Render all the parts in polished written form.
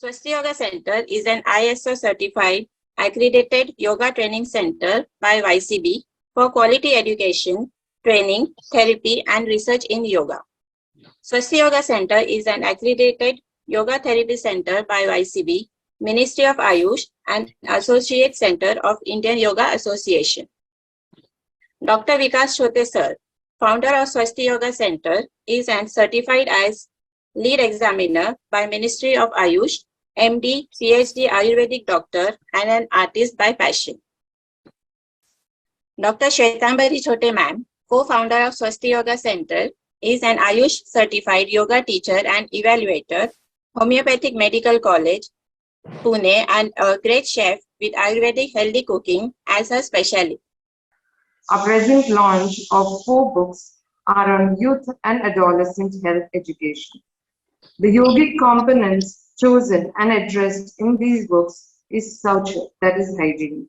Swasti Yoga Center is an ISO certified accredited yoga training center by YCB for quality education, training, therapy, and research in yoga. Swasti Yoga Center is an accredited yoga therapy center by YCB, Ministry of Ayush, and Associate Center of Indian Yoga Association. Dr. Vikas Chote Sir, founder of Swasti Yoga Center, is certified as lead examiner by Ministry of Ayush, MD, PhD Ayurvedic doctor, and an artist by passion. Dr. Shwetambari Chote Ma'am, co-founder of Swasti Yoga Center, is an Ayush certified yoga teacher and evaluator, Homeopathic Medical College, Pune, and a great chef with Ayurvedic healthy cooking as her specialty. Our present launch of 4 books are on youth and adolescent health education. The yogic components chosen and addressed in these books is shaucha, that is hygiene.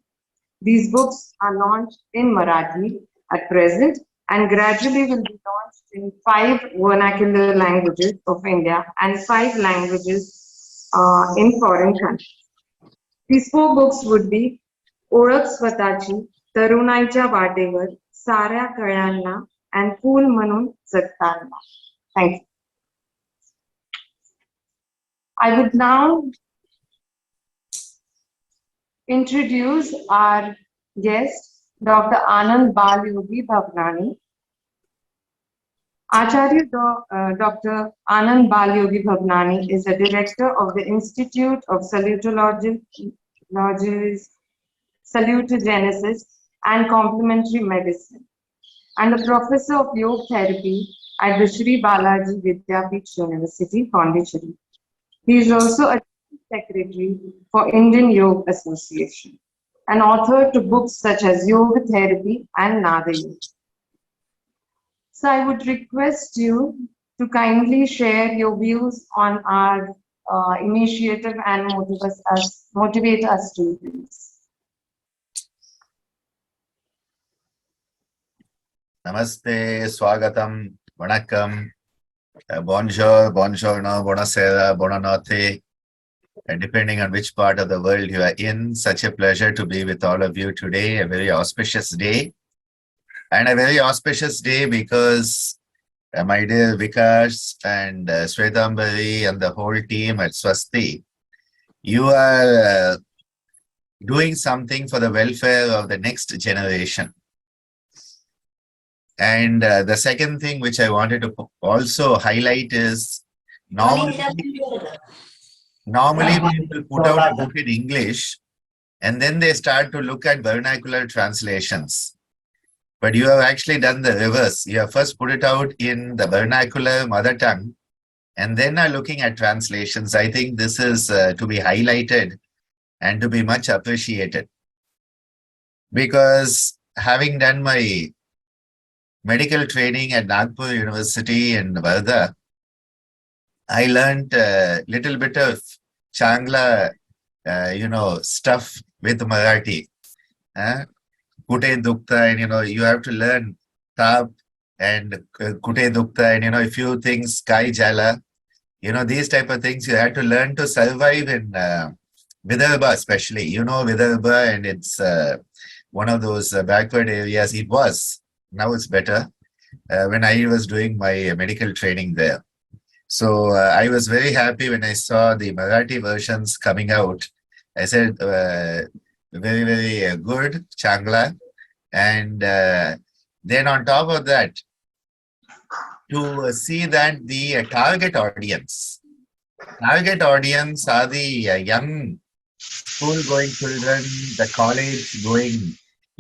These books are launched in Marathi at present and gradually will be launched in 5 vernacular languages of India and 5 languages in foreign countries. These 4 books would be ओळख स्वतःची, तरुणाईच्या वाटेवर, साऱ्या कळ्यांना, and फूल म्हणून जगताना. Thank you. I would now introduce our guest, Dr. Anand Bal Yogi Bhavanani. Acharya Dr. Anand Bal Yogi Bhavanani is the director of the Institute of Salutogenesis and Complementary Medicine and a professor of yoga therapy at the Sri Balaji Vidyapeeth University, Pondicherry. He is also a secretary for Indian Yoga Association, an author to books such as Yoga Therapy and Nada Yoga. So I would request you to kindly share your views on our initiative and motivate us students. Namaste, Swagatam, Vanakkam, Bonjour, Buongiorno, Buonasera, Buonanotte, and depending on which part of the world you are in, such a pleasure to be with all of you today, a very auspicious day. And a very auspicious day because my dear Vikas and Swetambari and the whole team at Swasti, you are doing something for the welfare of the next generation. And the second thing which I wanted to also highlight is normally people put out a book in English and then they start to look at vernacular translations. But you have actually done the reverse. You have first put it out in the vernacular mother tongue and then are looking at translations. I think this is to be highlighted and to be much appreciated. Because having done my medical training at Nagpur University in Varda, I learned a little bit of Changla, stuff with Marathi. Kute Dukta, and you have to learn Tap and Kute Dukta, and a few things, Kai Jala, these type of things you have to learn to survive in Vidarbha, especially. Vidarbha, and it's one of those backward areas. It was. Now it's better when I was doing my medical training there. So I was very happy when I saw the Marathi versions coming out. I said, very, very good, Changla. And then on top of that, to see that the target audience are the young school-going children, the college-going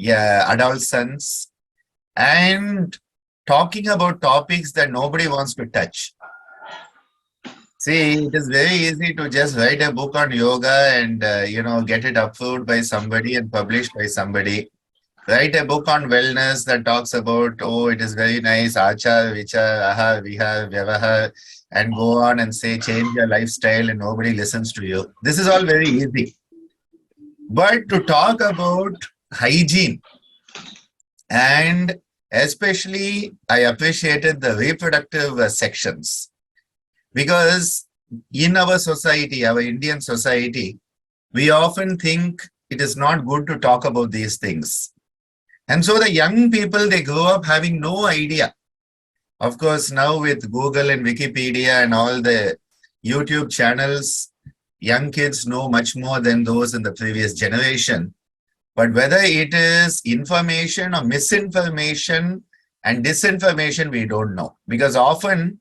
adolescents, and talking about topics that nobody wants to touch. See, it is very easy to just write a book on yoga and, get it approved by somebody and published by somebody. Write a book on wellness that talks about, oh, it is very nice, achar, vichar, aha, vihar, vyavahar, and go on and say, change your lifestyle and nobody listens to you. This is all very easy. But to talk about hygiene, and especially I appreciated the reproductive sections, because in our society, our Indian society, we often think it is not good to talk about these things. And so the young people, they grow up having no idea. Of course, now with Google and Wikipedia and all the YouTube channels, young kids know much more than those in the previous generation. But whether it is information or misinformation and disinformation, we don't know. Because often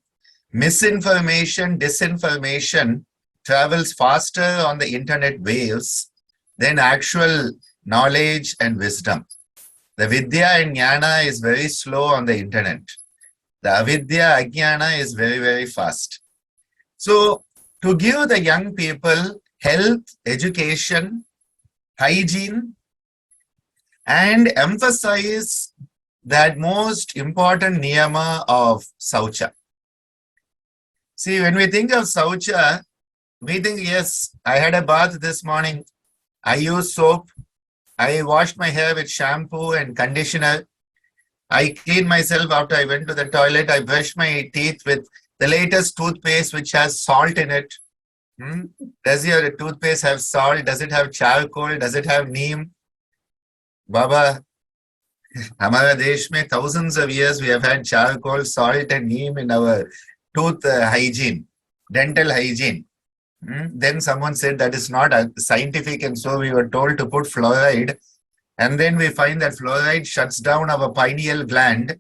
misinformation, disinformation travels faster on the internet waves than actual knowledge and wisdom. The Vidya and Jnana is very slow on the internet. The Avidya, Ajnana is very, very fast. So, to give the young people health, education, hygiene, and emphasize that most important niyama of shaucha. See, when we think of shaucha, we think, yes, I had a bath this morning. I used soap. I washed my hair with shampoo and conditioner. I cleaned myself after I went to the toilet. I brushed my teeth with the latest toothpaste which has salt in it. Does your toothpaste have salt? Does it have charcoal? Does it have neem? Baba, हमारा देश में thousands of years we have had charcoal, salt and neem in our tooth hygiene, dental hygiene. Then someone said that is not scientific, and so we were told to put fluoride. And then we find that fluoride shuts down our pineal gland,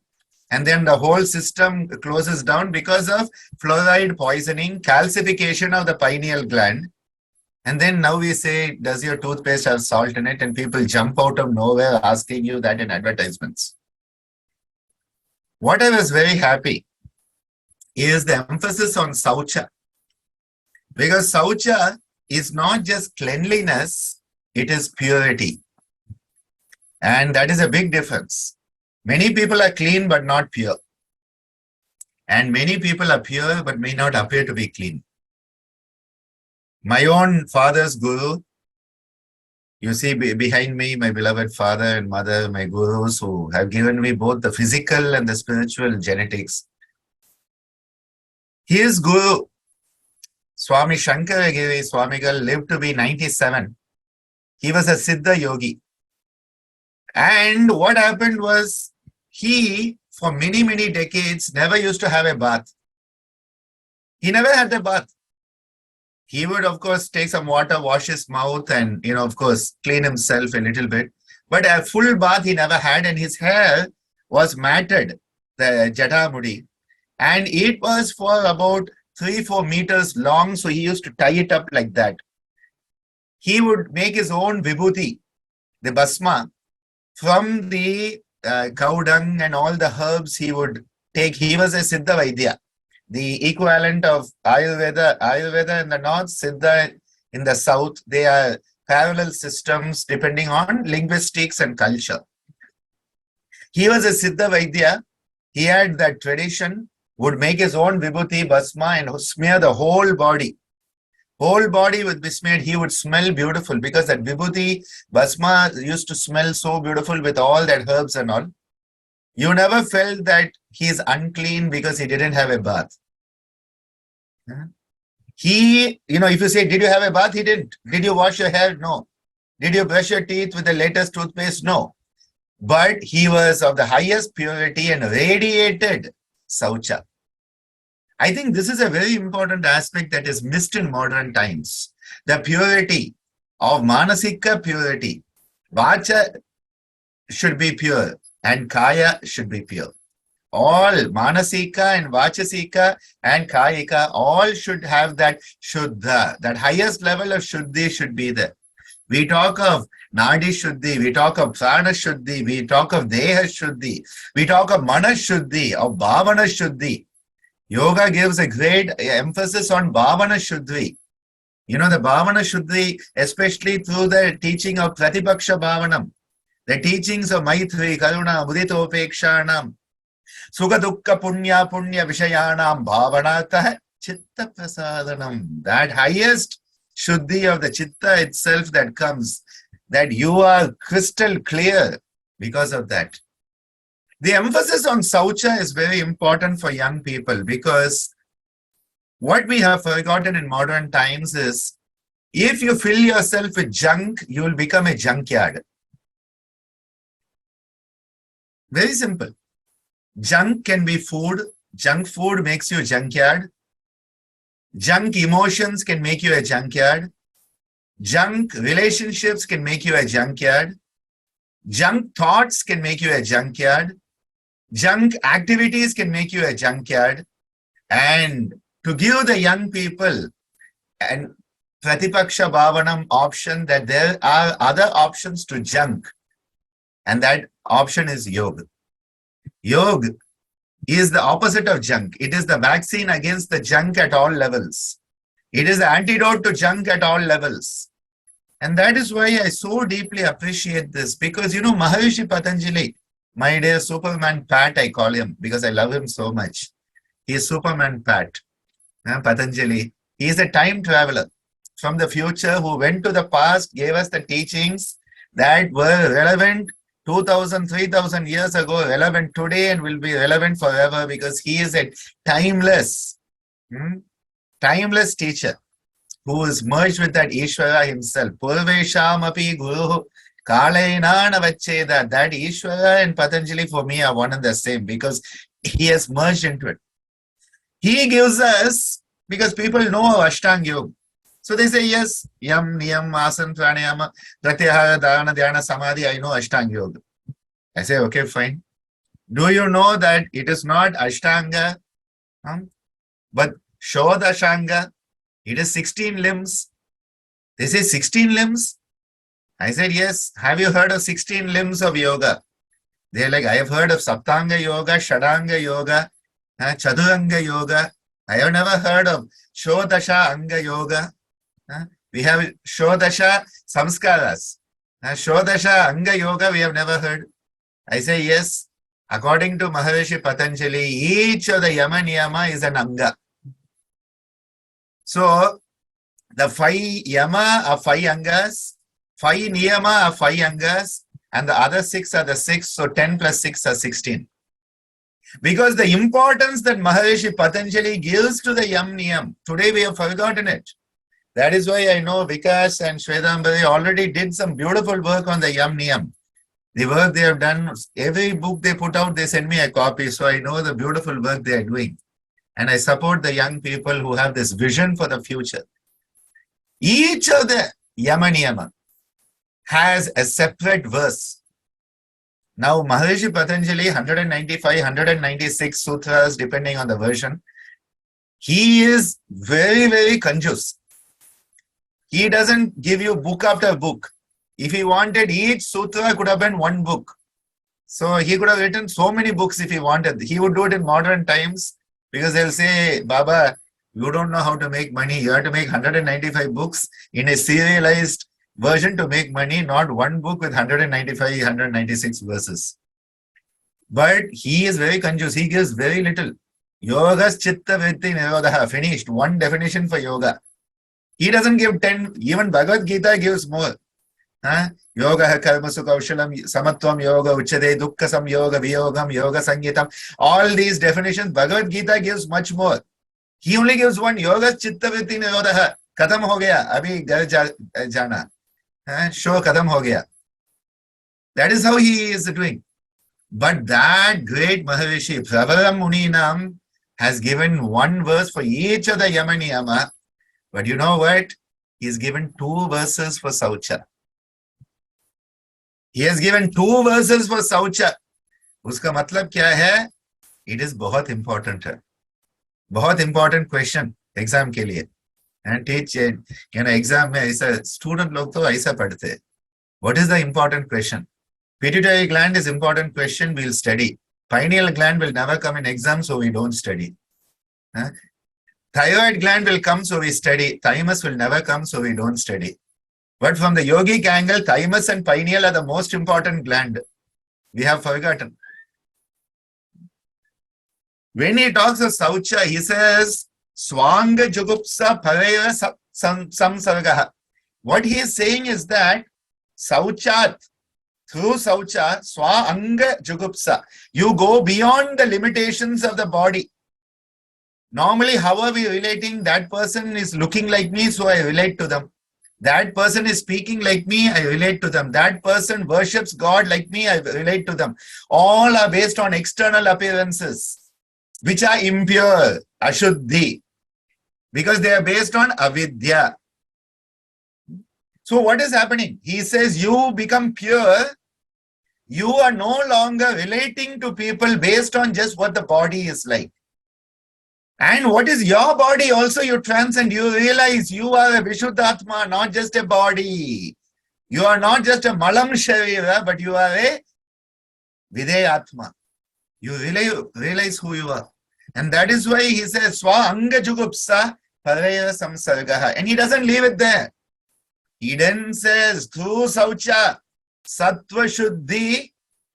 and then the whole system closes down because of fluoride poisoning, calcification of the pineal gland. And then now we say, does your toothpaste have salt in it? And people jump out of nowhere asking you that in advertisements. What I was very happy is the emphasis on shaucha. Because shaucha is not just cleanliness, it is purity. And that is a big difference. Many people are clean but not pure. And many people are pure but may not appear to be clean. My own father's guru, you see behind me, my beloved father and mother, my gurus who have given me both the physical and the spiritual genetics. His guru, Swami Shankaragiri Swamigal, lived to be 97. He was a Siddha yogi. And what happened was, he, for many, many decades, never used to have a bath. He never had a bath. He would, of course, take some water, wash his mouth and, of course, clean himself a little bit. But a full bath he never had, and his hair was matted, the jadamudi. And it was for about 3-4 meters long, so he used to tie it up like that. He would make his own vibhuti, the basma, from the cow dung and all the herbs he would take. He was a Siddha Vaidya, the equivalent of Ayurveda. Ayurveda in the north, Siddha in the south. They are parallel systems depending on linguistics and culture. He was a Siddha Vaidya. He had that tradition, would make his own vibhuti, basma, and smear the whole body. Whole body would be smeared. He would smell beautiful because that vibhuti, basma used to smell so beautiful with all that herbs and all. You never felt that he is unclean because he didn't have a bath. He, if you say, did you have a bath? He didn't. Did you wash your hair? No. Did you brush your teeth with the latest toothpaste? No. But he was of the highest purity and radiated shaucha. I think this is a very important aspect that is missed in modern times. The purity of manasika purity. Vacha should be pure and kaya should be pure. All manasika and vachasika and kayika, all should have that shuddha. That highest level of shuddhi should be there. We talk of nadi shuddhi, we talk of prana shuddhi, we talk of deha shuddhi, we talk of mana shuddhi, of bhavana shuddhi. Yoga gives a great emphasis on Bhavana Shuddhi. The Bhavana Shuddhi, especially through the teaching of Pratipaksha Bhavanam, the teachings of Maitri, Karuna, Muditopekshanam, Sukha Dukkha Punya Punya Vishayanam, Bhavanatah Chitta Prasadanam. That highest Shuddhi of the Chitta itself that comes, that you are crystal clear because of that. The emphasis on shaucha is very important for young people because What we have forgotten in modern times is, if you fill yourself with junk, you will become a junkyard. Very simple. Junk can be food. Junk food makes you a junkyard. Junk emotions can make you a junkyard. Junk relationships can make you a junkyard. Junk thoughts can make you a junkyard. Junk activities can make you a junkyard. And to give the young people an Pratipaksha Bhavanam option that there are other options to junk, and that option is yoga. Yoga is the opposite of junk. It is the vaccine against the junk at all levels. It is the antidote to junk at all levels. And that is why I so deeply appreciate this, because Maharishi Patanjali, my dear Superman Pat, I call him because I love him so much. He is Superman Pat, Patanjali. He is a time traveler from the future who went to the past, gave us the teachings that were relevant 2,000, 3,000 years ago, relevant today, and will be relevant forever, because he is a timeless teacher who is merged with that Ishvara himself. Purvesham api guru kalainana vacheda. That Ishvara and Patanjali for me are one and the same, because he has merged into it. He gives us, because people know Ashtanga Yoga. So they say, yes, yam, niyam, asan, pranayama, pratyahara, dharana, dhyana, samadhi, I know Ashtanga Yoga. I say, okay, fine. Do you know that it is not Ashtanga, but Shodashanga? It is 16 limbs. They say 16 limbs. I said, yes. Have you heard of 16 limbs of yoga? They're like, I have heard of Saptanga Yoga, Shadanga Yoga, Chaduranga Yoga. I have never heard of Shodasha Anga Yoga. We have Shodasha Samskaras. Shodasha Anga Yoga we have never heard. I say, yes. According to Maharishi Patanjali, each of the Yama Niyama is an Anga. So, the 5 Yama are 5 Angas, 5 Niyama are 5 Angas, and the other 6 are the 6. So, 10 plus 6 are 16. Because the importance that Maharishi Patanjali gives to the Yam Niyam, today we have forgotten it. That is why I know Vikas and Shvedambari already did some beautiful work on the Yam Niyam. The work they have done, every book they put out, they send me a copy. So I know the beautiful work they are doing. And I support the young people who have this vision for the future. Each of the Yama Niyama has a separate verse. Now, Maharishi Patanjali, 195, 196 sutras, depending on the version, he is very, very kanjus. He doesn't give you book after book. If he wanted, each sutra could have been one book. So he could have written so many books if he wanted. He would do it in modern times, because they'll say, Baba, you don't know how to make money. You have to make 195 books in a serialized version to make money, not one book with 195, 196 verses. But he is very conscious. He gives very little. Yogas chitta vritti nirodha. Finished. One definition for yoga. He doesn't give 10. Even Bhagavad Gita gives more. Yoga karma sukhaushalam samatvam yoga uchade dukkha samyoga viyogam yoga sangitam. All these definitions, Bhagavad Gita gives much more. He only gives one. Yoga chitta vritti nirodha. Khatam ho gaya. Abhi ghar jana. Show khatam ho gaya. That is how he is doing. But that great Maharishi, Pravara Muninam, has given one verse for each of the Yama Niyama. But you know what? He has given 2 verses for Shaucha. He has given 2 verses for Shaucha. Uska matlab kya hai? It is बहुत important है. बहुत important question exam के लिए. And teach, exam में ऐसा student लोग तो ऐसा पढ़ते. What is the important question? Pituitary gland is important question, we'll study. Pineal gland will never come in exam, so we don't study. Thyroid gland will come, so we study. Thymus will never come, so we don't study. But from the yogic angle, thymus and pineal are the most important gland. We have forgotten. When he talks of Shaucha, he says, Swanga Jugupsa Pareva Samsargaha. What he is saying is that Shauchat, through Shaucha, Swa Anga Jugupsa, you go beyond the limitations of the body. Normally, how are we relating? That person is looking like me, so I relate to them. That person is speaking like me, I relate to them. That person worships God like me, I relate to them. All are based on external appearances, which are impure, ashuddhi, because they are based on avidya. So what is happening? He says you become pure. You are no longer relating to people based on just what the body is like. And what is your body also you transcend. You realize you are a Vishuddhatma, not just a body. You are not just a Malam Sharira, but you are a Videyatma. You realize who you are. And that is why he says, Swa Anga Jugupsa Paraya Samsargaha. And he doesn't leave it there. He then says, through Saucha, Sattva Shuddhi,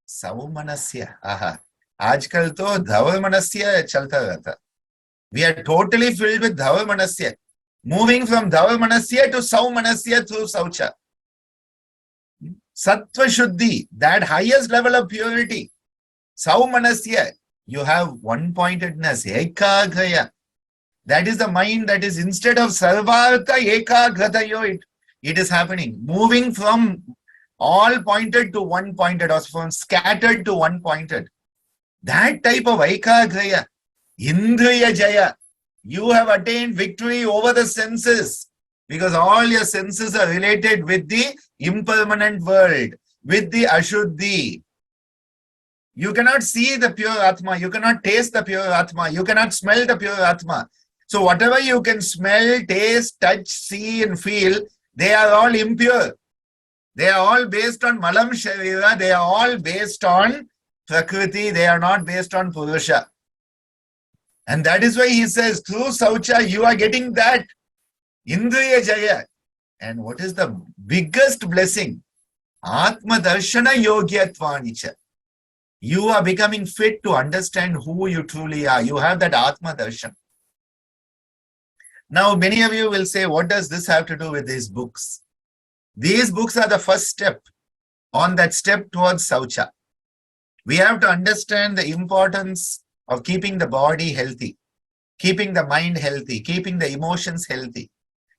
Saumanasya. Aha. Aajkal to Dhavarmanasya chalta rata. We are totally filled with Dhavarmanasya. Moving from Dhavarmanasya to Saumanasya through Saucha. Sattva Shuddhi, that highest level of purity. Saumanasya, you have one-pointedness, ekagraya. That is the mind that is instead of sarvartha ekagratayo, it is happening. Moving from all pointed to one-pointed or from scattered to one-pointed. That type of ekagraya, indriya jaya, you have attained victory over the senses. Because all your senses are related with the impermanent world, with the ashuddhi. You cannot see the pure Atma, you cannot taste the pure Atma, you cannot smell the pure Atma. So whatever you can smell, taste, touch, see and feel, they are all impure. They are all based on Malam Sharira, they are all based on Prakriti, they are not based on Purusha. And that is why he says, through Saucha, you are getting that. Indriya Jaya. And what is the biggest blessing? Atma Darshana Yogyatvanicha. You are becoming fit to understand who you truly are. You have that Atma Darshan. Now, many of you will say, what does this have to do with these books? These books are the first step on that step towards Saucha. We have to understand the importance of keeping the body healthy, keeping the mind healthy, keeping the emotions healthy.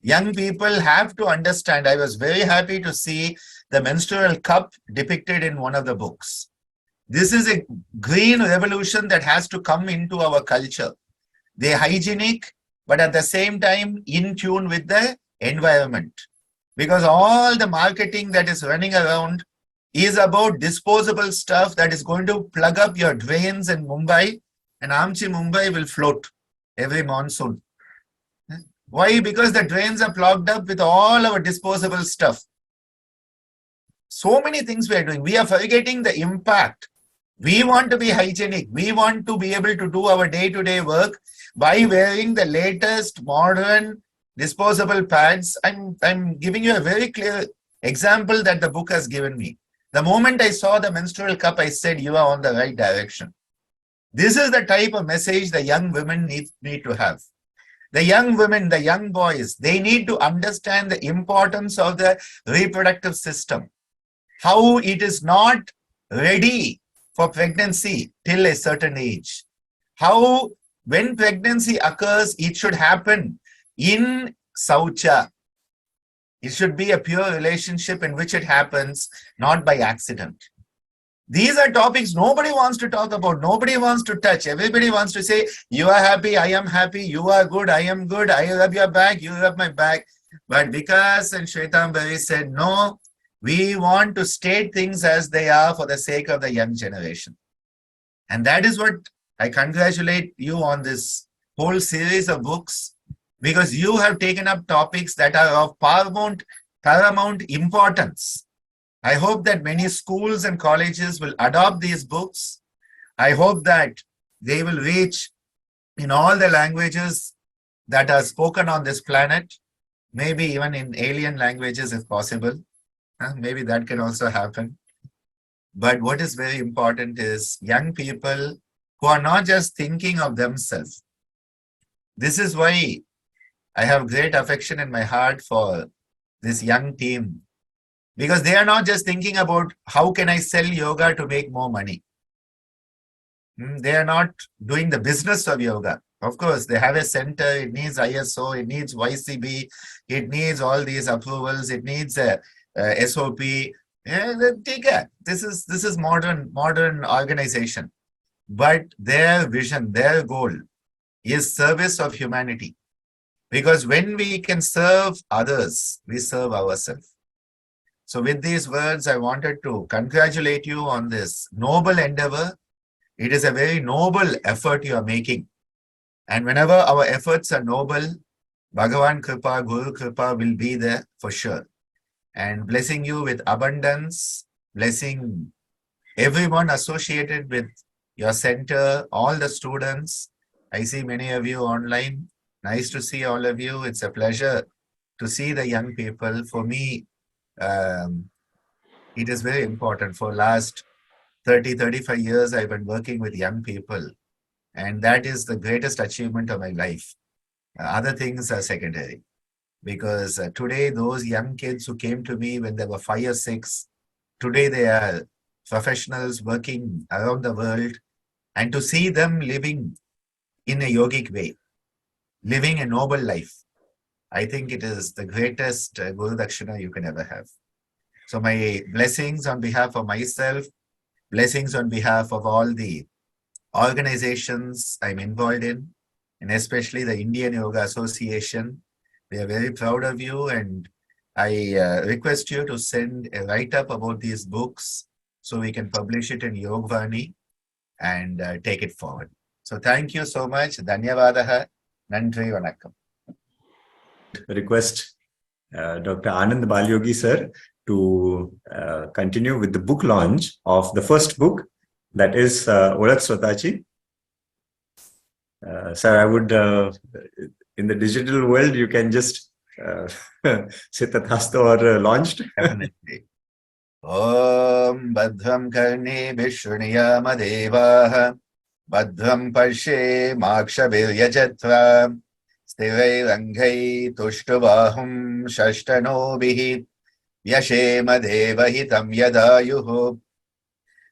Young people have to understand. I was very happy to see the menstrual cup depicted in one of the books. This is a green revolution that has to come into our culture. They're hygienic, but at the same time in tune with the environment. Because all the marketing that is running around is about disposable stuff that is going to plug up your drains in Mumbai, and Amchi Mumbai will float every monsoon. Why? Because the drains are plugged up with all our disposable stuff. So many things we are doing. We are forgetting the impact. We want to be hygienic. We want to be able to do our day-to-day work by wearing the latest modern disposable pads. I'm giving you a very clear example that the book has given me. The moment I saw the menstrual cup, I said, you are on the right direction. This is the type of message the young women need to have. The young women, the young boys, they need to understand the importance of the reproductive system. How it is not ready for pregnancy till a certain age. How when pregnancy occurs, it should happen in Saucha. It should be a pure relationship in which it happens, not by accident. These are topics nobody wants to talk about, nobody wants to touch. Everybody wants to say, you are happy, I am happy, you are good, I am good, I rub your back, you rub my back. But Vikas and Shvetambari said, no, we want to state things as they are for the sake of the young generation. And that is what I congratulate you on this whole series of books, because you have taken up topics that are of paramount importance. I hope that many schools and colleges will adopt these books. I hope that they will reach in all the languages that are spoken on this planet, maybe even in alien languages if possible. Maybe that can also happen. But what is very important is young people who are not just thinking of themselves. This is why I have great affection in my heart for this young team. Because they are not just thinking about how can I sell yoga to make more money. They are not doing the business of yoga. Of course, they have a center, it needs ISO, it needs YCB, it needs all these approvals, it needs a, SOP. Yeah, take care. This is modern organization. But their vision, their goal is service of humanity. Because when we can serve others, we serve ourselves. So with these words, I wanted to congratulate you on this noble endeavor. It is a very noble effort you are making. And whenever our efforts are noble, Bhagavan Kripa, Guru Kripa will be there for sure. And blessing you with abundance, blessing everyone associated with your center, all the students. I see many of you online. Nice to see all of you. It's a pleasure to see the young people. For me, it is very important. For last 35 years, I've been working with young people. And that is the greatest achievement of my life. Other things are secondary. Because today, those young kids who came to me when they were 5 or 6, today they are professionals working around the world. And to see them living in a yogic way, living a noble life, I think it is the greatest Guru Dakshina you can ever have. So my blessings on behalf of myself, blessings on behalf of all the organizations I'm involved in, and especially the Indian Yoga Association. We are very proud of you, and I request you to send a write-up about these books so we can publish it in Yogvani and take it forward. So thank you so much. Dhanyavadaha. Nandri Vanakkam. Request Dr. Anand Balyogi sir to continue with the book launch of the first book, that is Olak Swatachi. Sir, I would, in the digital world, you can just say Tathasto or launched. Definitely. Om Badham Karni Vishuniyama Devaha Badham Pashe Makshabir Yajatra Stivai Rangai Tushtubahum Shashtanobihi Yashema Devahitam Yadayuhu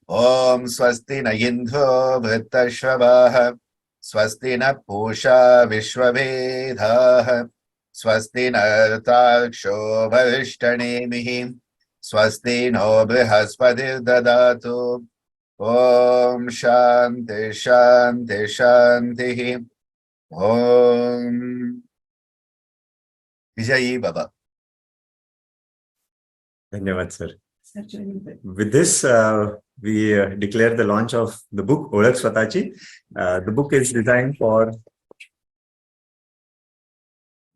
Om Swasti na Indro Vrittashvabaha Swasti na Pusha Vishwavedhaha Swasti na Artaksho Varishtanemihi Swasti no Brihaspati Dadatu Om Shanti Shanti Shanti Om Vijayi Baba. Dhanyavad, sir. With this, we declare the launch of the book, Olak Swatachi. The book is designed for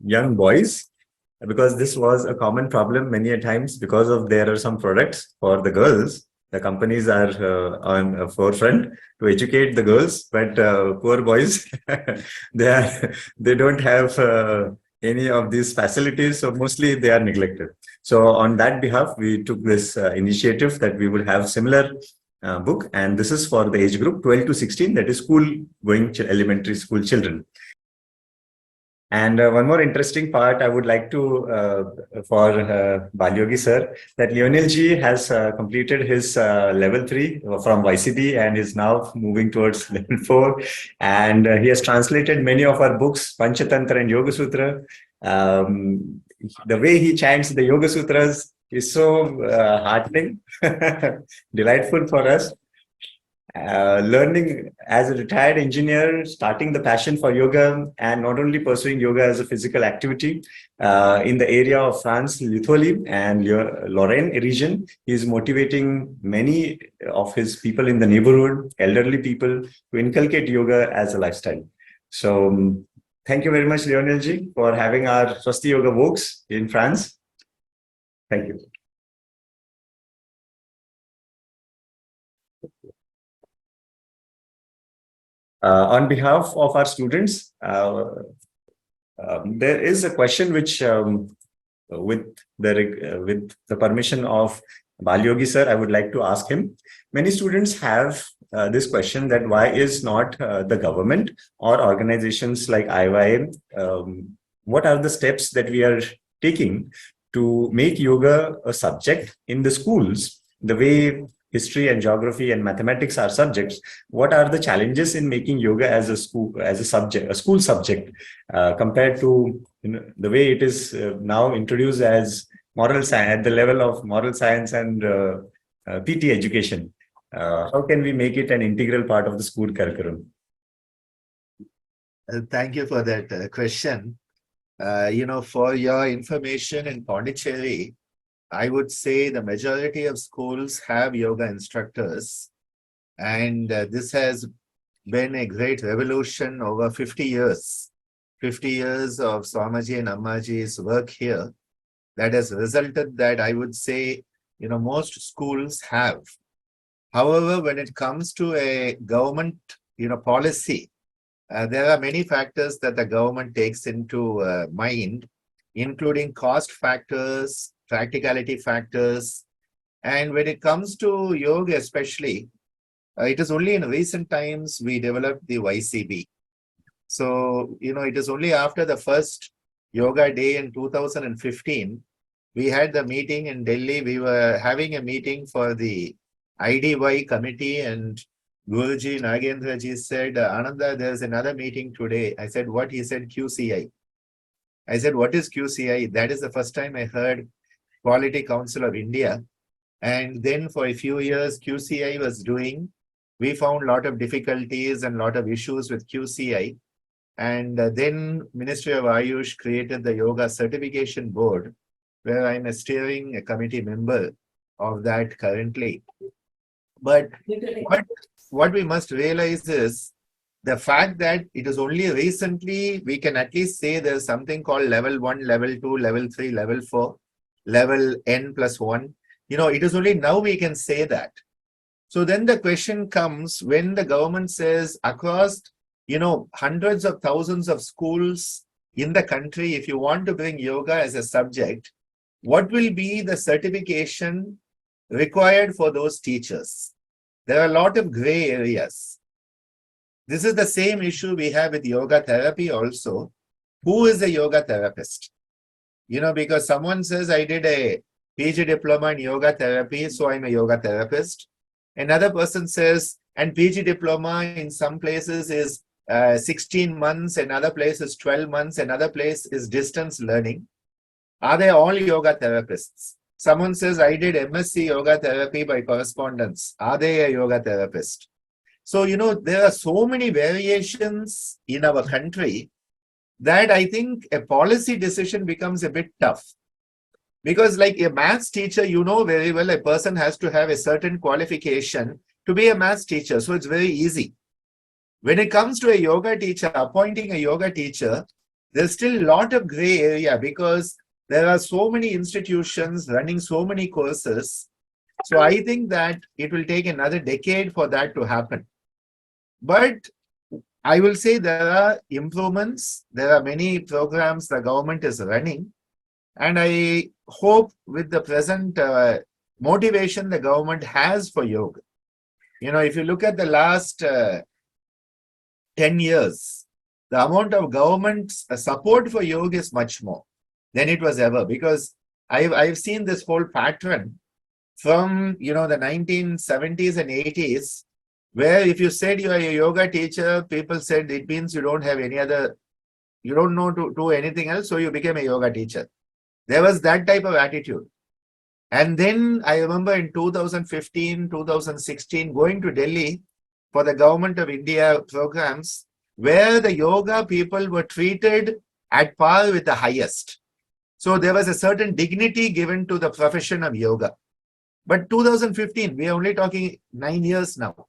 young boys, because this was a common problem many a times, because of there are some products for the girls. The companies are on a forefront to educate the girls, but poor boys, they don't have any of these facilities, so mostly they are neglected. So on that behalf, we took this initiative that we will have similar book, and this is for the age group 12 to 16, that is school-going elementary school children. And one more interesting part I would like to, for Balyogi sir, that Lionel Ji has completed his level 3 from YCB and is now moving towards level 4. And he has translated many of our books, Panchatantra and Yoga Sutra. The way he chants the Yoga Sutras is so heartening, delightful for us. Learning as a retired engineer, starting the passion for yoga, and not only pursuing yoga as a physical activity in the area of France, Lithuania and Lorraine region. He is motivating many of his people in the neighborhood, elderly people, to inculcate yoga as a lifestyle. So thank you very much, Lionel Ji, for having our Swasti Yoga Walks in France. Thank you. On behalf of our students, there is a question which, with the permission of Balyogi sir, I would like to ask him. Many students have this question, that why is not the government or organizations like IYM, what are the steps that we are taking to make yoga a subject in the schools, the way history and geography and mathematics are subjects, what are the challenges in making yoga as a school subject, compared to the way it is now introduced as moral science at the level of moral science and PT education? How can we make it an integral part of the school curriculum? Thank you for that question. For your information in Pondicherry, I would say the majority of schools have yoga instructors, and this has been a great revolution over 50 years. 50 years of Swamiji and Ammaji's work here that has resulted that I would say, most schools have. However, when it comes to a government, policy, there are many factors that the government takes into mind, including cost factors, practicality factors. And when it comes to yoga especially, it is only in recent times we developed the YCB. So, it is only after the first yoga day in 2015, we had the meeting in Delhi. We were having a meeting for the IDY committee, and Guruji Nagendraji said, Ananda, there's another meeting today. I said, what? He said, QCI. I said, what is QCI? That is the first time I heard Quality Council of India. And then for a few years, QCI was doing, we found a lot of difficulties and a lot of issues with QCI. And then Ministry of Ayush created the Yoga Certification Board, where I'm a steering committee member of that currently. But what we must realize is the fact that it is only recently we can at least say there's something called level 1, level 2, level 3, level 4, level N+1. It is only now we can say that. So then the question comes when the government says across, hundreds of thousands of schools in the country, if you want to bring yoga as a subject, what will be the certification required for those teachers? There are a lot of gray areas. This is the same issue we have with yoga therapy also. Who is a yoga therapist? Because someone says, I did a PG diploma in yoga therapy, so I'm a yoga therapist. Another person says, and PG diploma in some places is 16 months, another place is 12 months, another place is distance learning. Are they all yoga therapists? Someone says, I did MSc yoga therapy by correspondence. Are they a yoga therapist? So, there are so many variations in our country that I think a policy decision becomes a bit tough. Because like a maths teacher, very well, a person has to have a certain qualification to be a maths teacher. So it's very easy. When it comes to a yoga teacher, appointing a yoga teacher, there's still a lot of gray area because there are so many institutions running so many courses. So I think that it will take another decade for that to happen. But I will say there are improvements. There are many programs the government is running. And I hope with the present motivation the government has for yoga. If you look at the last 10 years, the amount of government support for yoga is much more than it was ever. Because I've seen this whole pattern from, the 1970s and 80s, where if you said you are a yoga teacher, people said it means you don't have any other, you don't know to do anything else, so you became a yoga teacher. There was that type of attitude. And then I remember in 2015, 2016, going to Delhi for the Government of India programs, where the yoga people were treated at par with the highest. So there was a certain dignity given to the profession of yoga. But 2015, we are only talking 9 years now.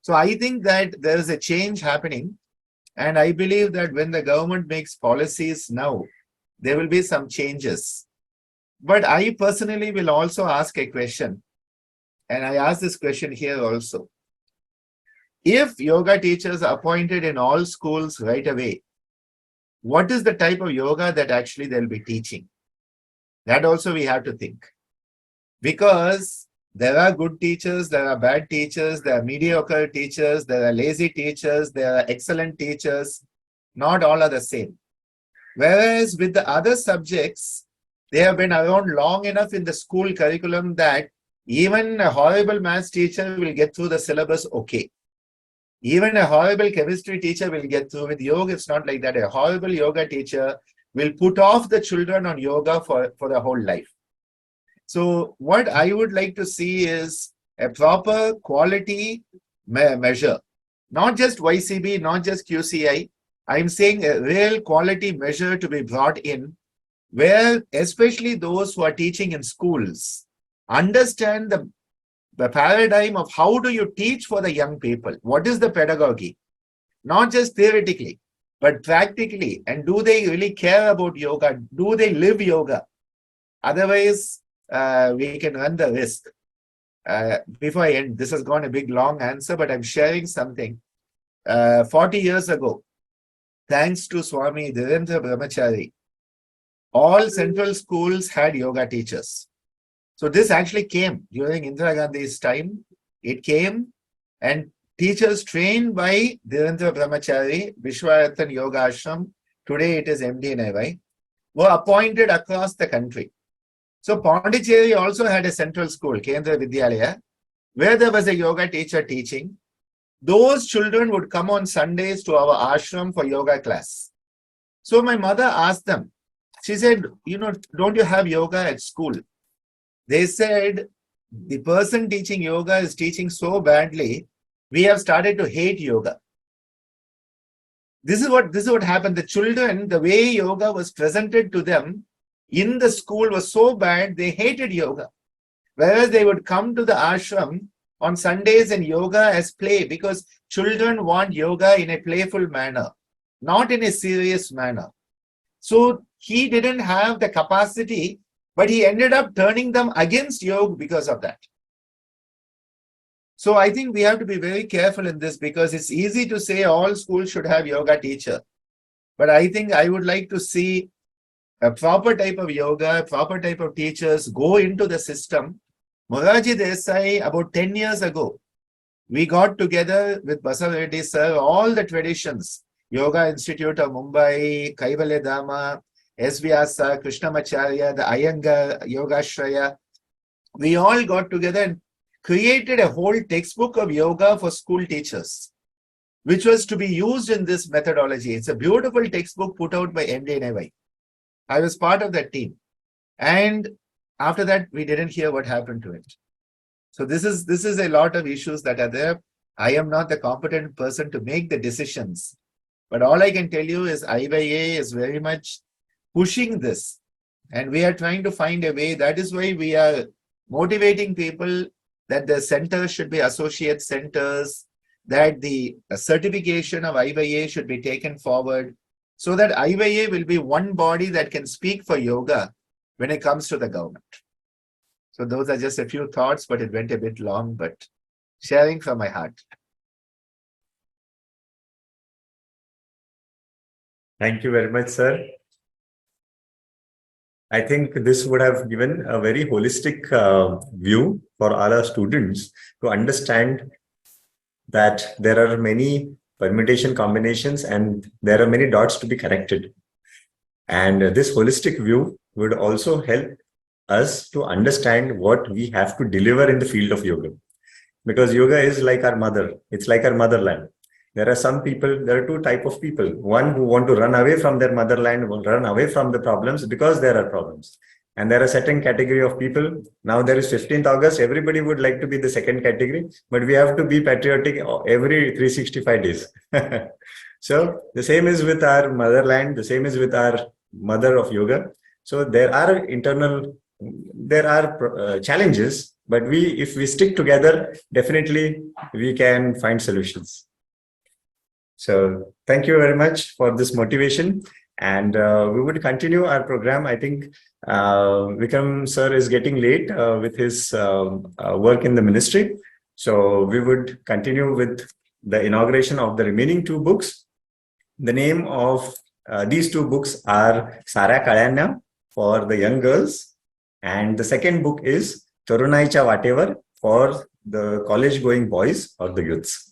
So I think that there is a change happening. And I believe that when the government makes policies now, there will be some changes. But I personally will also ask a question. And I ask this question here also. If yoga teachers are appointed in all schools right away, what is the type of yoga that actually they'll be teaching? That also we have to think. Because there are good teachers, there are bad teachers, there are mediocre teachers, there are lazy teachers, there are excellent teachers. Not all are the same. Whereas with the other subjects, they have been around long enough in the school curriculum that Even a horrible maths teacher will get through the syllabus okay. Even a horrible chemistry teacher will get through. With yoga, it's not like that. A horrible yoga teacher will put off the children on yoga for the whole life. So what I would like to see is a proper quality measure, not just YCB, not just QCI. I'm saying a real quality measure to be brought in, where especially those who are teaching in schools understand the paradigm of how do you teach for the young people? What is the pedagogy? Not just theoretically, but practically. And do they really care about yoga? Do they live yoga? Otherwise, we can run the risk. Before I end, this has gone a big long answer, but I'm sharing something. 40 years ago, thanks to Swami Dhirendra Brahmachari, all central schools had yoga teachers. So this actually came during Indira Gandhi's time. It came, and teachers trained by Dhirendra Brahmachari, Vishwaratan Yoga Ashram, today it is MD&AY, were appointed across the country. So Pondicherry also had a central school, Kendra Vidyalaya, where there was a yoga teacher teaching. Those children would come on Sundays to our ashram for yoga class. So my mother asked them, she said, don't you have yoga at school? They said, the person teaching yoga is teaching so badly, we have started to hate yoga. This is what happened. The children, the way yoga was presented to them in the school was so bad, they hated yoga. Whereas they would come to the ashram on Sundays and yoga as play, because children want yoga in a playful manner, not in a serious manner. So he didn't have the capacity, but he ended up turning them against yoga because of that. So I think we have to be very careful in this, because it's easy to say all schools should have yoga teacher. But I think I would like to see a proper type of yoga, proper type of teachers go into the system. Moraji Desai, about 10 years ago, we got together with Basav Reddy sir, all the traditions, Yoga Institute of Mumbai, Kaivalya Dhamma, SVasa, Krishnamacharya, the Iyengar, Yogashraya. We all got together and created a whole textbook of yoga for school teachers, which was to be used in this methodology. It's a beautiful textbook put out by MD&AY. I was part of that team. And after that, we didn't hear what happened to it. So this is a lot of issues that are there. I am not the competent person to make the decisions. But all I can tell you is IYA is very much pushing this. And we are trying to find a way. That is why we are motivating people that the centers should be associate centers, that the certification of IYA should be taken forward, so that IYA will be one body that can speak for yoga when it comes to the government. So those are just a few thoughts, but it went a bit long, but sharing from my heart. Thank you very much, sir. I think this would have given a very holistic view for all our students to understand that there are many permutation combinations and there are many dots to be connected. And this holistic view would also help us to understand what we have to deliver in the field of yoga. Because yoga is like our mother. It's like our motherland. There are some people, there are two types of people. One who want to run away from their motherland, will run away from the problems because there are problems. And there are a certain category of people. Now there is 15th August. Everybody would like to be the second category, but we have to be patriotic every 365 days. So the same is with our motherland. The same is with our mother of yoga. So there are challenges, but if we stick together, definitely we can find solutions. So thank you very much for this motivation, and we would continue our program. I think Vikram sir is getting late with his work in the ministry. So we would continue with the inauguration of the remaining two books. The name of these two books are Sara Kalyana for the young girls, and the second book is Tarunaicha Whatever for the college going boys or the youths.